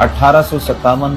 1857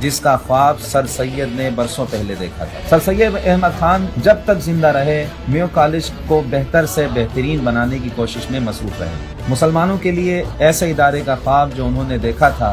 جس کا خواب سر سید نے برسوں پہلے دیکھا تھا۔ سر سید احمد خان جب تک زندہ رہے میو کالج کو بہتر سے بہترین بنانے کی کوشش میں مصروف رہے۔ مسلمانوں کے لیے ایسے ادارے کا خواب جو انہوں نے دیکھا تھا،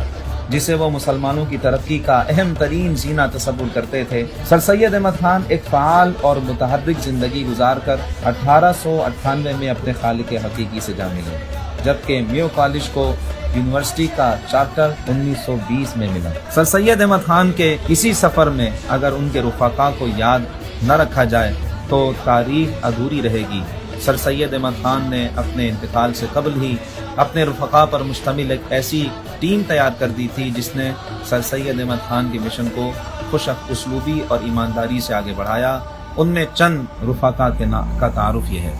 جسے وہ مسلمانوں کی ترقی کا اہم ترین زینہ تصور کرتے تھے، سر سید احمد خان ایک فعال اور متحرک زندگی گزار کر 1898 میں اپنے خالق حقیقی سے جا ملے، جبکہ میو کالج کو یونیورسٹی کا چارٹر 1920 میں ملا۔ سر سید احمد خان کے اسی سفر میں اگر ان کے رفقا کو یاد نہ رکھا جائے تو تاریخ ادھوری رہے گی۔ سر سید احمد خان نے اپنے انتقال سے قبل ہی اپنے رفقا پر مشتمل ایک ایسی ٹیم تیار کر دی تھی جس نے سر سید احمد خان کے مشن کو خوش اسلوبی اور ایمانداری سے آگے بڑھایا۔ ان میں چند رفقا کا تعارف یہ ہے۔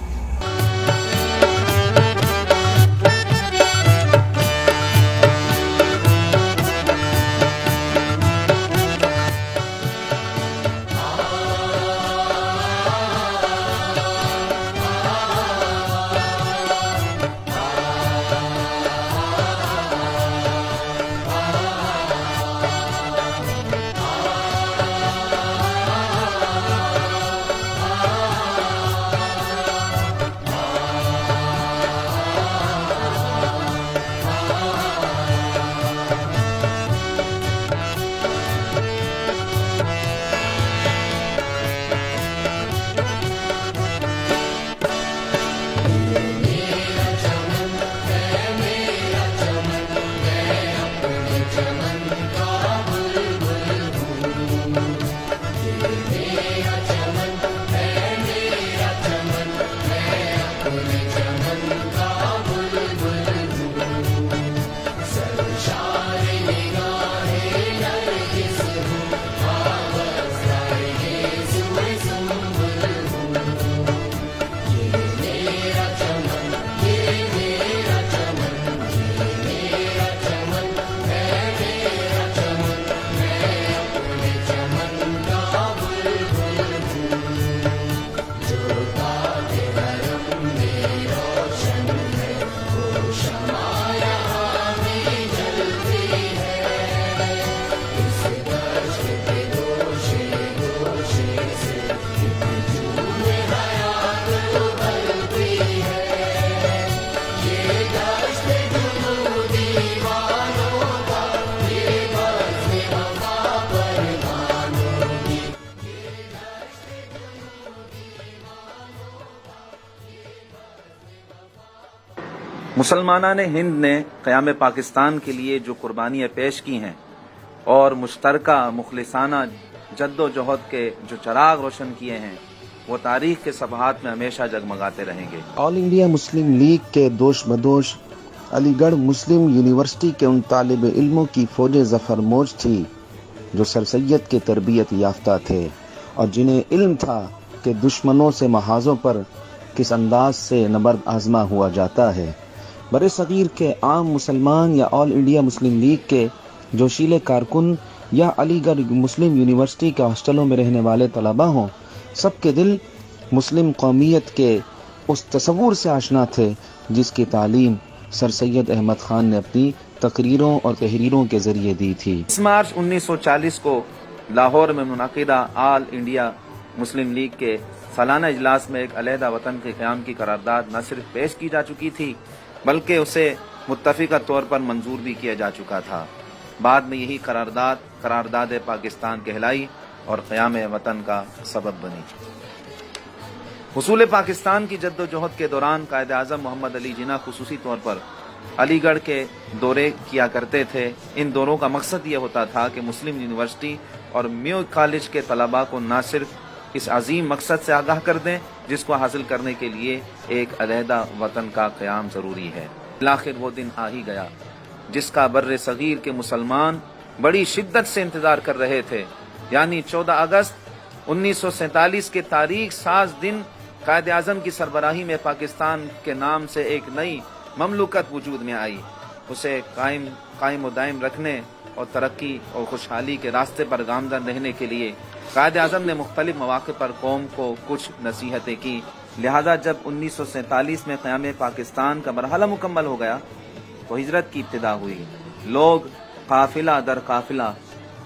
مسلمانان ہند نے قیام پاکستان کے لیے جو قربانیاں پیش کی ہیں اور مشترکہ مخلصانہ جد و جہد کے جو چراغ روشن کیے ہیں، وہ تاریخ کے صفحات میں ہمیشہ جگمگاتے رہیں گے۔ آل انڈیا مسلم لیگ کے دوش بدوش علی گڑھ مسلم یونیورسٹی کے ان طالب علموں کی فوج ظفر موج تھی جو سر سید کے تربیت یافتہ تھے اور جنہیں علم تھا کہ دشمنوں سے محاذوں پر کس انداز سے نبرد آزما ہوا جاتا ہے۔ بر صغیر کے عام مسلمان یا آل انڈیا مسلم لیگ کے جوشیلے کارکن یا علی گڑھ مسلم یونیورسٹی کے ہاسٹلوں میں رہنے والے طلباء ہوں، سب کے دل مسلم قومیت کے اس تصور سے آشنا تھے جس کی تعلیم سر سید احمد خان نے اپنی تقریروں اور تحریروں کے ذریعے دی تھی۔ اس مارچ 1940 کو لاہور میں منعقدہ آل انڈیا مسلم لیگ کے سالانہ اجلاس میں ایک علیحدہ وطن کے قیام کی قرارداد نہ صرف پیش کی جا چکی تھی بلکہ اسے متفقہ طور پر منظور بھی کیا جا چکا تھا۔ بعد میں یہی قرارداد پاکستان کہلائی اور قیام وطن کا سبب بنی۔ حصول پاکستان کی جد و جہد کے دوران قائد اعظم محمد علی جناح خصوصی طور پر علی گڑھ کے دورے کیا کرتے تھے۔ ان دوروں کا مقصد یہ ہوتا تھا کہ مسلم یونیورسٹی اور میو کالج کے طلباء کو نہ صرف اس عظیم مقصد سے آگاہ کر دیں جس کو حاصل کرنے کے لیے ایک علیحدہ وطن کا قیام ضروری ہے۔ بالآخر وہ دن آ ہی گیا جس کا بر صغیر کے مسلمان بڑی شدت سے انتظار کر رہے تھے، یعنی 14 اگست 1947 کے تاریخ ساز دن قائد اعظم کی سربراہی میں پاکستان کے نام سے ایک نئی مملکت وجود میں آئی۔ اسے قائم و دائم رکھنے اور ترقی اور خوشحالی کے راستے پر گامزن رہنے کے لیے قائد اعظم نے مختلف مواقع پر قوم کو کچھ نصیحتیں کی۔ لہذا جب 1947 میں قیام پاکستان کا مرحلہ مکمل ہو گیا تو ہجرت کی ابتدا ہوئی۔ لوگ قافلہ در قافلہ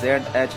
Z.H.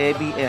A.B.A.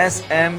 SM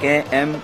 KM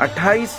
28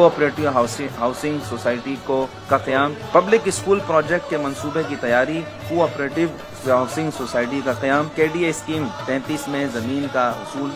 cooperative housing society کا قیام، پبلک اسکول پروجیکٹ کے منصوبے کی تیاری، کوآپریٹو ہاؤسنگ سوسائٹی کا قیام، KDA اسکیم 33 میں زمین کا حصول،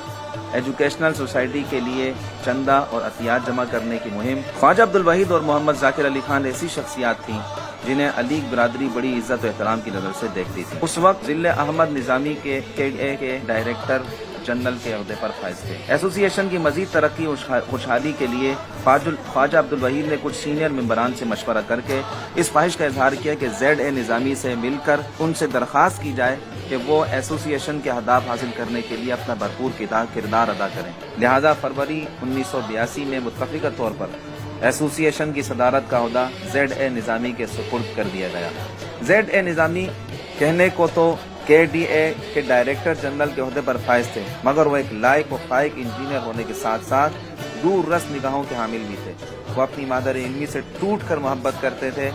ایجوکیشنل سوسائٹی کے لیے چندہ اور عطیات جمع کرنے کی مہم۔ خواجہ عبدالوحید اور محمد ذاکر علی خان ایسی شخصیات تھیں جنہیں علی برادری بڑی عزت و احترام کی نظر سے دیکھتی تھی۔ اس وقت ضلع احمد نظامی کے KDA کے ڈائریکٹر جنرل کے عہدے پر فائز تھے۔ ایسوسی ایشن کی مزید ترقی اور خوشحالی کے لیے خواجہ عبدالوحید نے کچھ سینئر ممبران سے مشورہ کر کے اس خواہش کا اظہار کیا کہ ZA نظامی سے مل کر ان سے درخواست کی جائے کہ وہ ایسوسی ایشن کے اہداف حاصل کرنے کے لیے اپنا بھرپور کردار ادا کریں۔ لہذا فروری 1982 میں متفقہ طور پر ایسوسی ایشن کی صدارت کا عہدہ ZA نظامی کے سپرد کر دیا گیا۔ ZA نظامی کہنے کو تو KDA کے ڈائریکٹر جنرل کے عہدے پر فائز تھے، مگر وہ ایک لائق و فائق انجینئر ہونے کے ساتھ ساتھ دور رس نگاہوں کے حامل بھی تھے۔ وہ اپنی مادر علمی سے ٹوٹ کر محبت کرتے تھے،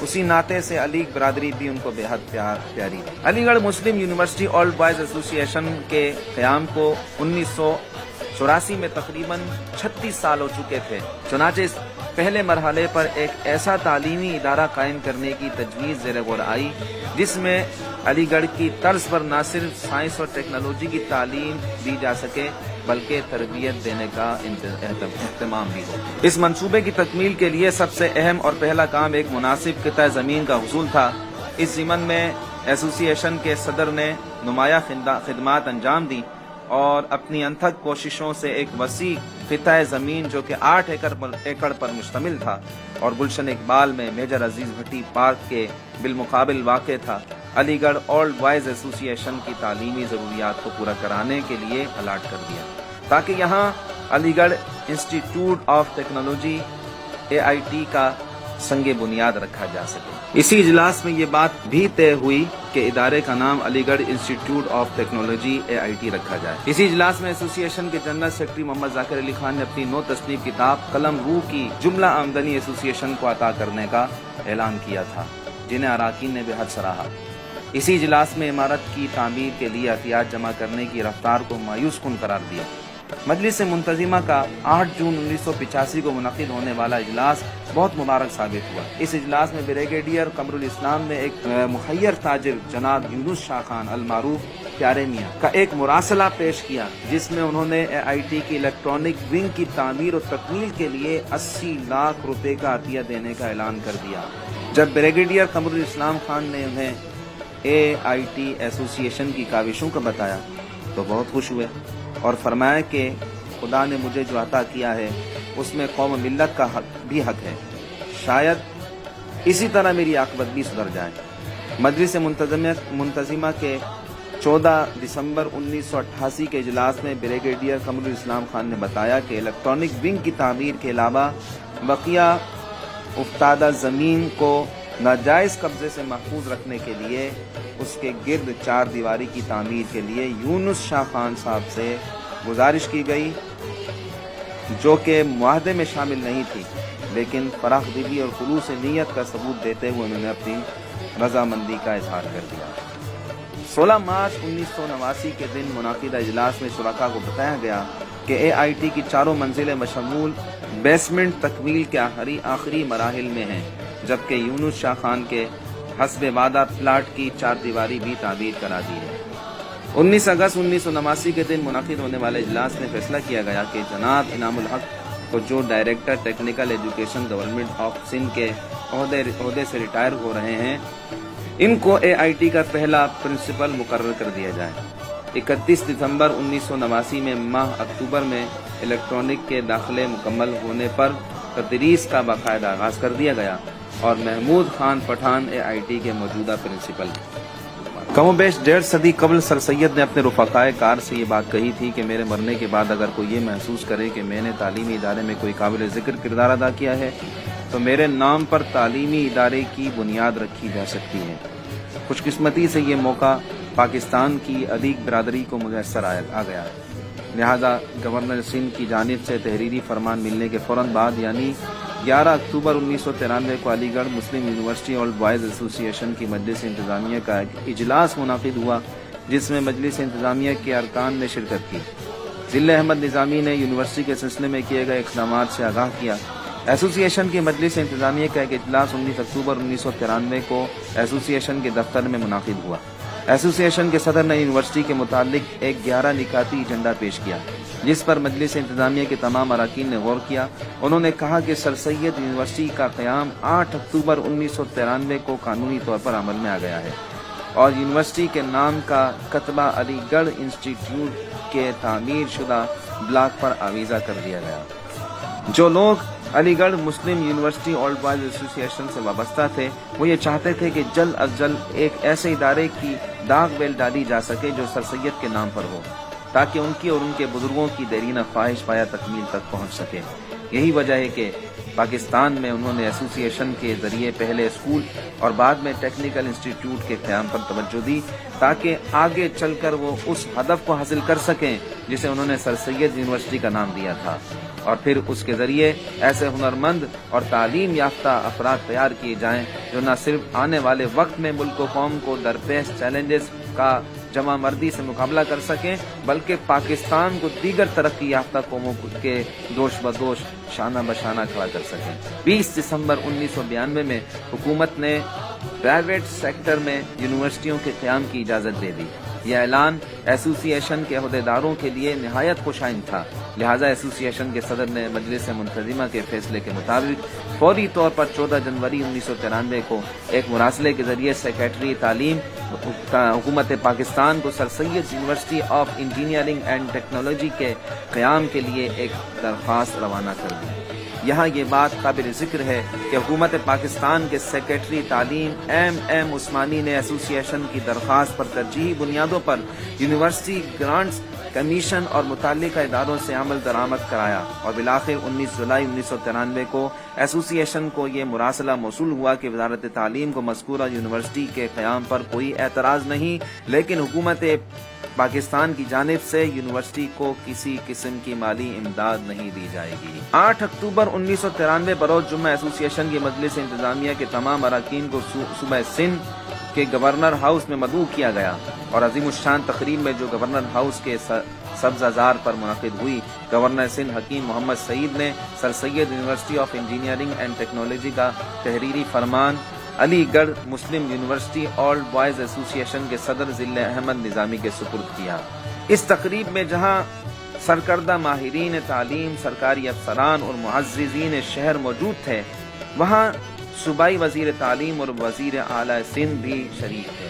اسی ناطے سے علی برادری بھی ان کو بے حد پیاری تھی۔ علی گڑھ مسلم یونیورسٹی اولڈ بوائز ایسوسی ایشن کے قیام کو 1984 میں تقریباً 36 سال ہو چکے تھے، چنانچہ اس پہلے مرحلے پر ایک ایسا تعلیمی ادارہ قائم کرنے کی تجویز زیر غور آئی جس میں علی گڑھ کی طرز پر نہ صرف سائنس اور ٹیکنالوجی کی تعلیم دی جا سکے بلکہ تربیت دینے کا اہتمام بھی ہو۔ اس منصوبے کی تکمیل کے لیے سب سے اہم اور پہلا کام ایک مناسب قطع زمین کا حصول تھا۔ اس ضمن میں ایسوسی ایشن کے صدر نے نمایاں خدمات انجام دی اور اپنی انتھک کوششوں سے ایک وسیع قطع زمین جو کہ 8 ایکڑ پر مشتمل تھا اور گلشن اقبال میں میجر عزیز بھٹی پارک کے بالمقابل واقع تھا، علی گڑھ اولڈ بوائز ایسوسی ایشن کی تعلیمی ضروریات کو پورا کرانے کے لیے الاٹ کر دیا تاکہ یہاں علی گڑھ انسٹیٹیوٹ آف ٹیکنالوجی AIT کا سنگ بنیاد رکھا جا سکے۔ اسی اجلاس میں یہ بات بھی طے ہوئی کہ ادارے کا نام علی گڑھ انسٹیٹیوٹ آف ٹیکنالوجی AIT رکھا جائے۔ اسی اجلاس میں ایسوسی ایشن کے جنرل سیکرٹری محمد ذاکر علی خان نے اپنی نو تصنیف کتاب قلم روح کی جملہ آمدنی ایسوسی ایشن کو عطا کرنے کا اعلان کیا تھا، جنہیں اراکین نے بے حد سراہا۔ اسی اجلاس میں عمارت کی تعمیر کے لیے عطیات جمع کرنے کی رفتار کو مایوس کن قرار دیا۔ مجلس منتظمہ کا 8 جون 1985 کو منعقد ہونے والا اجلاس بہت مبارک ثابت ہوا۔ اس اجلاس میں بریگیڈیئر قمر الاسلام نے ایک مخیر تاجر جناب یونس شاہ خان المعروف پیارے میاں کا ایک مراسلہ پیش کیا جس میں انہوں نے AIT کی الیکٹرانک ونگ کی تعمیر اور تکمیل کے لیے 80 لاکھ روپے کا عطیہ دینے کا اعلان کر دیا۔ جب بریگیڈیئر قمر الاسلام خان نے انہیں AIT ایسوسی ایشن کی کاوشوں کا بتایا تو بہت خوش ہوئے اور فرمایا کہ خدا نے مجھے جو عطا کیا ہے اس میں قوم ملت کا بھی حق ہے، شاید اسی طرح میری عاقبت بھی سدھر جائے۔ مجلس منتظمہ کے 14 دسمبر 1988 کے اجلاس میں بریگیڈیئر قمر الاسلام خان نے بتایا کہ الیکٹرانک ونگ کی تعمیر کے علاوہ بقیہ افتادہ زمین کو ناجائز قبضے سے محفوظ رکھنے کے لیے اس کے گرد 4 دیواری کی تعمیر کے لیے یونس شاہ خان صاحب سے گزارش کی گئی جو کہ معاہدے میں شامل نہیں تھی، لیکن فراخ دلی اور خلوص نیت کا ثبوت دیتے ہوئے انہوں نے اپنی رضامندی کا اظہار کر دیا۔ 16 مارچ 1989 کے دن منعقدہ اجلاس میں شرکاء کو بتایا گیا کہ AIT کی 4 منزلیں بشمول بیسمنٹ تکمیل کے آخری مراحل میں ہیں، جبکہ یونس شاہ خان کے حسب وعدہ پلاٹ کی 4 دیواری بھی تعبیر کرا دی ہے۔ 19 اگست 1989 کے دن منعقد ہونے والے اجلاس میں فیصلہ کیا گیا کہ جناب انعام الحق کو جو director technical education government of Sindh کے عہدے سے ریٹائر ہو رہے ہیں، ان کو AIT کا پہلا پرنسپل مقرر کر دیا جائے۔ 31 دسمبر 1989 میں ماہ اکتوبر میں الیکٹرانک کے داخلے مکمل ہونے پر تدریس کا باقاعدہ آغاز کر دیا گیا اور محمود خان پٹھان AIT کے موجودہ پرنسپل۔ کم و بیش 1.5 صدی قبل سر سید نے اپنے رفقائے کار سے یہ بات کہی تھی کہ میرے مرنے کے بعد اگر کوئی یہ محسوس کرے کہ میں نے تعلیمی ادارے میں کوئی قابل ذکر کردار ادا کیا ہے تو میرے نام پر تعلیمی ادارے کی بنیاد رکھی جا سکتی ہے۔ خوش قسمتی سے یہ موقع پاکستان کی علیگ برادری کو میسر آ گیا، لہذا گورنر سندھ کی جانب سے تحریری فرمان ملنے کے فوراً بعد یعنی 11 اکتوبر 1993 کو علی گڑھ مسلم یونیورسٹی اولڈ بوائز ایسوسی ایشن کی مجلس انتظامیہ کا ایک اجلاس منعقد ہوا جس میں مجلس انتظامیہ کے ارکان نے شرکت کی۔ ضلع احمد نظامی نے یونیورسٹی کے سلسلے میں کیے گئے اقدامات سے آگاہ کیا۔ ایسوسی ایشن کی مجلس انتظامیہ کا ایک اجلاس 19 اکتوبر 1993 کو ایسوسی ایشن کے دفتر میں منعقد ہوا۔ ایسوسی ایشن کے صدر نے یونیورسٹی کے متعلق ایک 11 نکاتی ایجنڈا پیش کیا، جس پر مجلس انتظامیہ کے تمام اراکین نے غور کیا۔ انہوں نے کہا کہ سر سید یونیورسٹی کا قیام 8 اکتوبر 1993 کو قانونی طور پر عمل میں آ گیا ہے اور یونیورسٹی کے نام کا کتبہ علی گڑھ انسٹیٹیوٹ کے تعمیر شدہ بلاک پر آویزہ کر دیا گیا۔ جو لوگ علی گڑھ مسلم یونیورسٹی اولڈ بوائز ایسوسی ایشن سے وابستہ تھے، وہ یہ چاہتے تھے کہ جلد از جلد ایک ایسے ادارے کی ڈاک بیل ڈالی جا سکے جو سر سید کے نام پر ہو، تاکہ ان کی اور ان کے بزرگوں کی دیرینہ خواہش پایا تکمیل تک پہنچ سکے۔ یہی وجہ ہے کہ پاکستان میں انہوں نے ایسوسی ایشن کے ذریعے پہلے اسکول اور بعد میں ٹیکنیکل انسٹیٹیوٹ کے قیام پر توجہ دی، تاکہ آگے چل کر وہ اس ہدف کو حاصل کر سکیں جسے انہوں نے سر سید یونیورسٹی کا نام دیا تھا، اور پھر اس کے ذریعے ایسے ہنرمند اور تعلیم یافتہ افراد تیار کیے جائیں جو نہ صرف آنے والے وقت میں ملک و قوم کو درپیش چیلنجز کا جمع مردی سے مقابلہ کر سکیں، بلکہ پاکستان کو دیگر ترقی یافتہ قوموں کے دوش بدوش شانہ بشانہ کھڑا کر سکیں۔ 20 دسمبر 1992 میں حکومت نے پرائیویٹ سیکٹر میں یونیورسٹیوں کے قیام کی اجازت دے دی۔ یہ اعلان ایسوسی ایشن کے عہدیداروں کے لیے نہایت خوشائن تھا، لہذا ایسوسی ایشن کے صدر نے مجلس منتظمہ کے فیصلے کے مطابق فوری طور پر 14 جنوری 1993 کو ایک مراسلے کے ذریعے سیکریٹری تعلیم حکومت پاکستان کو sir Syed university of engineering and technology کے قیام کے لیے ایک درخواست روانہ کر دی۔ یہاں یہ بات قابل ذکر ہے کہ حکومت پاکستان کے سیکریٹری تعلیم ایم عثمانی نے ایسوسی ایشن کی درخواست پر ترجیحی بنیادوں پر یونیورسٹی گرانٹس کمیشن اور متعلقہ اداروں سے عمل درآمد کرایا، اور بالآخر 19 جولائی 1993 کو ایسوسی ایشن کو یہ مراسلہ موصول ہوا کہ وزارت تعلیم کو مذکورہ یونیورسٹی کے قیام پر کوئی اعتراض نہیں، لیکن حکومت پاکستان کی جانب سے یونیورسٹی کو کسی قسم کی مالی امداد نہیں دی جائے گی۔ 8 اکتوبر 1993 بروز جمعہ ایسوسی ایشن کی مجلس انتظامیہ کے تمام اراکین کو صوبہ سندھ کے گورنر ہاؤس میں مدعو کیا گیا، اور عظیم الشان تقریب میں جو گورنر ہاؤس کے سبز زار پر منعقد ہوئی، گورنر سندھ حکیم محمد سعید نے sir Syed university of engineering and technology کا تحریری فرمان علی گڑھ مسلم یونیورسٹی اولڈ بوائز ایسوسی ایشن کے صدر ضلع احمد نظامی کے سپرد کیا۔ اس تقریب میں جہاں سرکردہ ماہرین تعلیم، سرکاری افسران اور معززین شہر موجود تھے، وہاں صوبائی وزیر تعلیم اور وزیر اعلیٰ سندھ بھی شریک تھے۔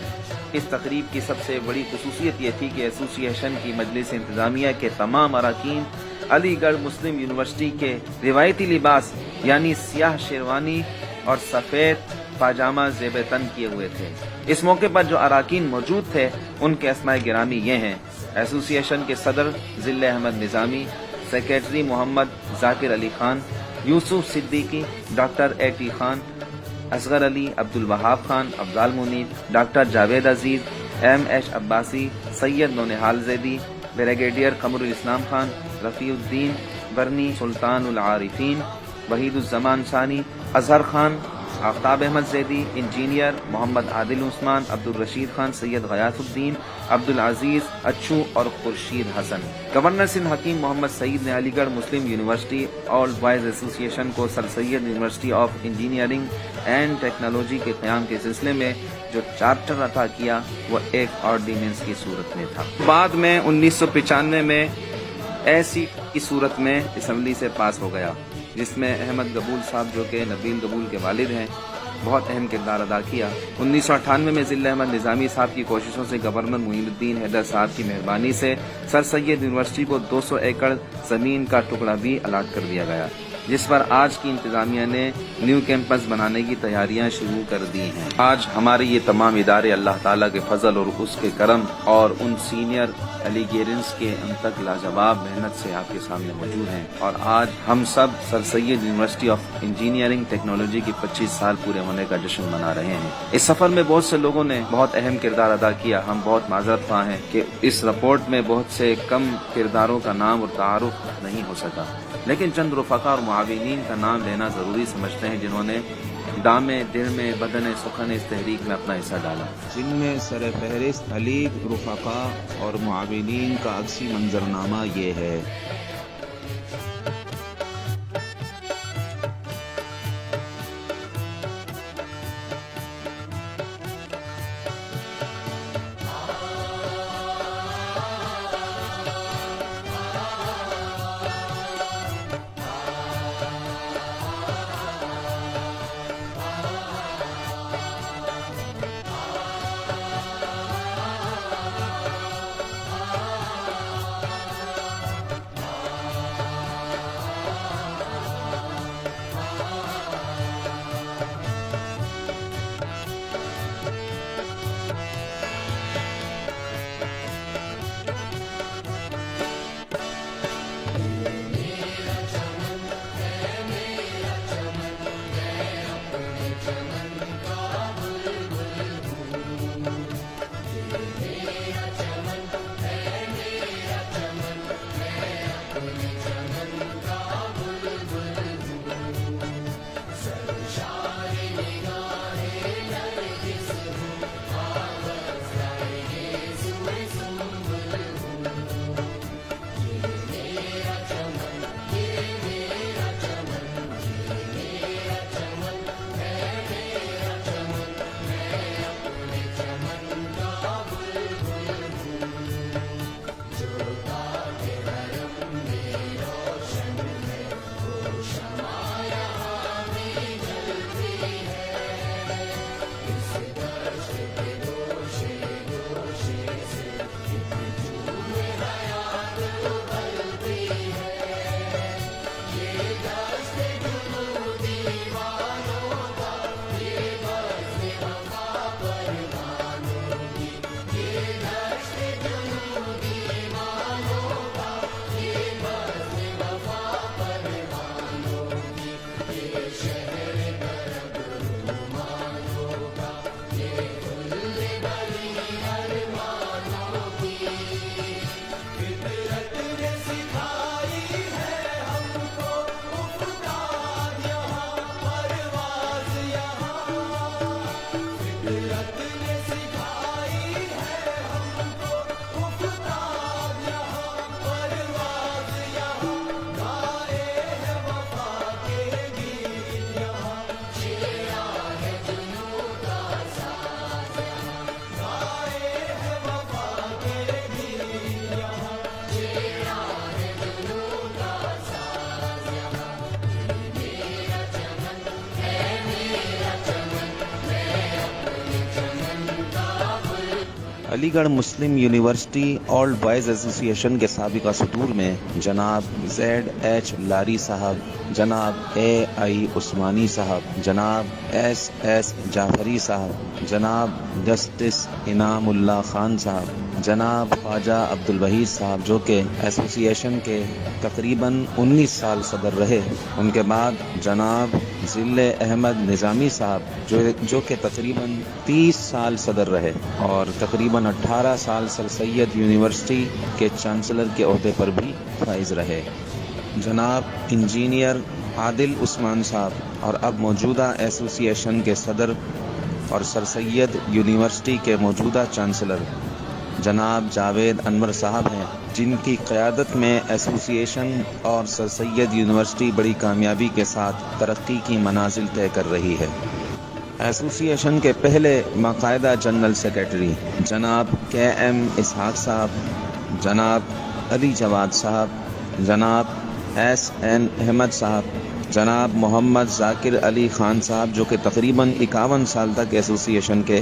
اس تقریب کی سب سے بڑی خصوصیت یہ تھی کہ ایسوسی ایشن کی مجلس انتظامیہ کے تمام اراکین علی گڑھ مسلم یونیورسٹی کے روایتی لباس یعنی سیاہ شیروانی اور سفید پاجامہ زیب تن کیے ہوئے تھے۔ اس موقع پر جو اراکین موجود تھے ان کے اسماء گرامی یہ ہیں: ایسوسی ایشن کے صدر ضلع Ahmed Nizami, secretary Muhammad Zakir Ali Khan, Yousuf Siddiqui, doctor A T Khan, Asghar Ali, Abdul Wahab Khan, Afzaal Munir, doctor Javed Aziz, M H Abbasi, Syed Naunihal Zaidi, brigadier Qamar ul-Islam Khan, Rafi الدین برنی، سلطان العارفین، وحید الزمان ثانی، اظہر خان، آفتاب احمد زیدی، انجینئر محمد عادل عثمان، عبد الرشید خان، سید غیاث الدین، عبد العزیز اچھو اور خورشید حسن۔ گورنر سندھ حکیم محمد سعید نے علی گڑھ مسلم university old boys association کو sir Syed university of engineering and technology کے قیام کے سلسلے میں جو چارٹر عطا کیا وہ ایک آرڈیننس کی صورت میں تھا۔ بعد میں 1995 میں ایسی کی صورت میں اسمبلی سے پاس ہو گیا، جس میں احمد قبول صاحب جو کہ نبیل قبول کے والد ہیں بہت اہم کردار ادا کیا۔ 1998 میں ضلع احمد نظامی صاحب کی کوششوں سے گورنر معین الدین حیدر صاحب کی مہربانی سے سر سید یونیورسٹی کو 200 ایکڑ زمین کا ٹکڑا بھی الاٹ کر دیا گیا، جس پر آج کی انتظامیہ نے نیو کیمپس بنانے کی تیاریاں شروع کر دی ہیں۔ آج ہمارے یہ تمام ادارے اللہ تعالیٰ کے فضل اور اس کے کرم اور ان سینئر ایلیگیرنس کے ان تک لاجواب محنت سے آپ کے سامنے موجود ہیں، اور آج ہم سب سر Syed university of engineering technology کی 25 سال پورے ہونے کا جشن منا رہے ہیں۔ اس سفر میں بہت سے لوگوں نے بہت اہم کردار ادا کیا۔ ہم بہت معذرت خواہ ہیں کہ اس رپورٹ میں بہت سے کم کرداروں کا نام اور تعارف نہیں ہو سکا۔ لیکن چند رفقا اور معاونین کا نام لینا ضروری سمجھتے ہیں جنہوں نے دامے دل میں بدن سخن اس تحریک میں اپنا حصہ ڈالا، جن میں سر فہرست علیگ، رفقا اور معاونین کا عکسی منظرنامہ یہ ہے۔ علی گڑھ مسلم یونیورسٹی اولڈ بوائز ایسوسی ایشن کے سابقہ صدور میں جناب زیڈ ایچ لاری صاحب، جناب اے آئی عثمانی صاحب، جناب ایس ایس جعفری صاحب، جناب جسٹس انعام اللہ خان صاحب، جناب خواجہ عبد الوحید صاحب جو کہ ایسوسی ایشن کے تقریباً 19 سال صدر رہے، ان کے بعد جناب ذل احمد نظامی صاحب جو کہ تقریباً 30 سال صدر رہے اور تقریباً 18 سال سر سید یونیورسٹی کے چانسلر کے عہدے پر بھی فائز رہے، جناب انجینئر عادل عثمان صاحب اور اب موجودہ ایسوسی ایشن کے صدر اور سر سید یونیورسٹی کے موجودہ چانسلر جناب جاوید انور صاحب ہیں، جن کی قیادت میں ایسوسی ایشن اور سر سید یونیورسٹی بڑی کامیابی کے ساتھ ترقی کی منازل طے کر رہی ہے۔ ایسوسی ایشن کے پہلے باقاعدہ جنرل سیکرٹری جناب کے ایم اسحاق صاحب، جناب علی جواد صاحب، جناب ایس این احمد صاحب، جناب محمد ذاکر علی خان صاحب جو کہ تقریباً 51 سال تک ایسوسی ایشن کے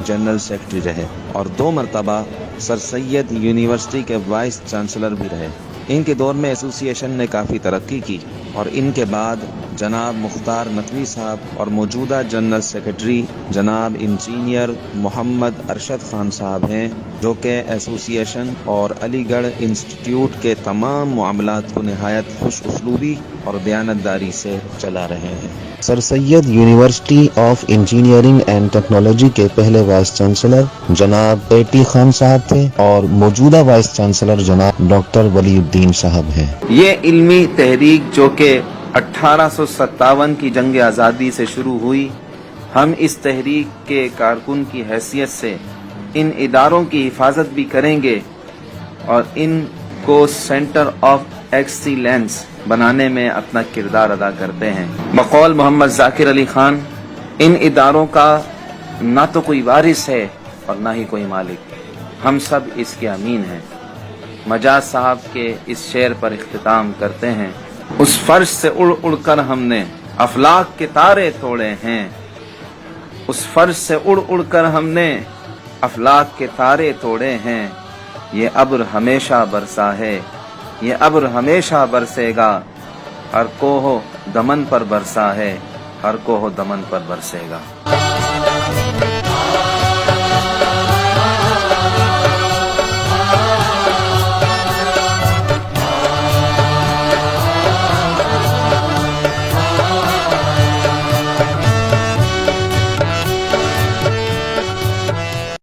جنرل سیکرٹری رہے اور 2 مرتبہ سر سید یونیورسٹی کے وائس چانسلر بھی رہے۔ ان کے دور میں ایسوسی ایشن نے کافی ترقی کی اور ان کے بعد جناب مختار نقوی صاحب اور موجودہ جنرل سیکرٹری جناب انجینئر محمد ارشد خان صاحب ہیں، جو کہ ایسوسی ایشن اور علی گڑھ انسٹیٹیوٹ کے تمام معاملات کو نہایت خوش اسلوبی اور دیانتداری سے چلا رہے ہیں۔ Sir Syed university of engineering and technology کے پہلے وائس چانسلر جناب اے.ٹی. خان صاحب تھے اور موجودہ وائس چانسلر جناب ڈاکٹر ولی الدین صاحب ہیں۔ یہ علمی تحریک جو کہ 1857 کی جنگ آزادی سے شروع ہوئی، ہم اس تحریک کے کارکن کی حیثیت سے ان اداروں کی حفاظت بھی کریں گے اور ان کو سینٹر آف ایکسیلنس بنانے میں اپنا کردار ادا کرتے ہیں۔ بقول محمد ذاکر علی خان، ان اداروں کا نہ تو کوئی وارث ہے اور نہ ہی کوئی مالک، ہم سب اس کے امین ہیں۔ مجاز صاحب کے اس شعر پر اختتام کرتے ہیں: اس فرش سے اڑ اڑ کر ہم نے افلاک کے تارے توڑے ہیں، اس فرش سے اڑ اڑ کر ہم نے افلاک کے تارے توڑے ہیں، یہ ابر ہمیشہ برسا ہے، یہ ابر ہمیشہ برسے گا، ہر کوہ دمن پر برسا ہے، ہر کوہ دمن پر برسے گا۔